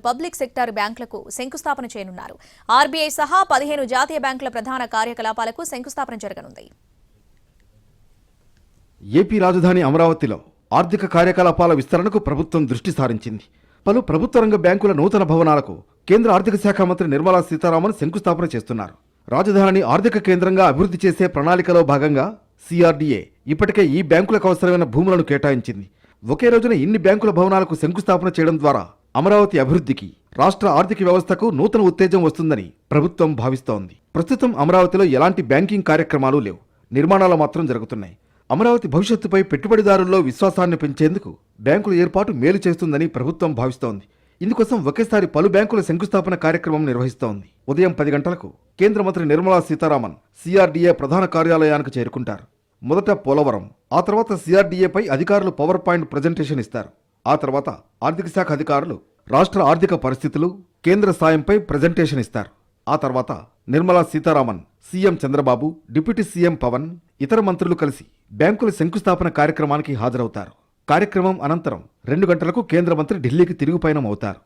Public sector బ్యాంకులకు శంకుస్థాపన చేయనున్నారు. ఆర్బీఐ సహా 15 జాతీయ బ్యాంకుల ప్రధాన కార్యకలాపాలకు శంకుస్థాపన జరగనుంది. ఏపీ రాజధాని అమరావతిలో ఆర్థిక కార్యకలాపాల విస్తరణకు ప్రభుత్వం దృష్టి సారించింది. పలు ప్రభుత్వ రంగ బ్యాంకుల నూతన భవనాలకు కేంద్ర ఆర్థిక శాఖ మంత్రి నిర్మలా సీతారామన్ శంకుస్థాపన చేస్తున్నారు. రాజధానిని ఆర్థిక కేంద్రంగా అభివృద్ధి చేసే ప్రణాళికలో భాగంగా సిఆర్డీఏ ఇప్పటికే ఈ బ్యాంకులకు అవసరమైన భూములను కేటాయించింది. ఒకే రోజున ఇన్ని బ్యాంకుల భవనాలకు శంకుస్థాపన చేయడం ద్వారా అమరావతి అభివృద్ధికి, రాష్ట్ర ఆర్థిక వ్యవస్థకు నూతన ఉత్తేజం వస్తుందని ప్రభుత్వం భావిస్తోంది. ప్రస్తుతం అమరావతిలో ఎలాంటి బ్యాంకింగ్ కార్యక్రమాలు లేవు, నిర్మాణాలు మాత్రం జరుగుతున్నాయి. అమరావతి భవిష్యత్తుపై పెట్టుబడిదారుల్లో విశ్వాసాన్ని పెంచేందుకు బ్యాంకుల ఏర్పాటు మేలు చేస్తుందని ప్రభుత్వం భావిస్తోంది. ఇందుకోసం ఒకేసారి పలు బ్యాంకుల శంకుస్థాపన కార్యక్రమం నిర్వహిస్తోంది. ఉదయం 10 గంటలకు కేంద్ర మంత్రి నిర్మలా సీతారామన్ సిఆర్డీఏ ప్రధాన కార్యాలయానికి చేరుకుంటారు. మొదట పోలవరం, ఆ తర్వాత సిఆర్డీఏపై అధికారులు పవర్ పాయింట్ ప్రజెంటేషన్ ఇస్తారు. ఆ తర్వాత ఆర్థిక శాఖ అధికారులు రాష్ట్ర ఆర్థిక పరిస్థితులు, కేంద్ర సాయంపై ప్రజెంటేషన్ ఇస్తారు. ఆ తర్వాత Nirmala Sitharaman, CM Chandrababu, deputy CM Pawan, ఇతర మంత్రులు కలిసి బ్యాంకుల శంకుస్థాపన కార్యక్రమానికి హాజరవుతారు. కార్యక్రమం అనంతరం 2 గంటలకు కేంద్ర మంత్రి ఢిల్లీకి తిరుగు పయనం అవుతారు.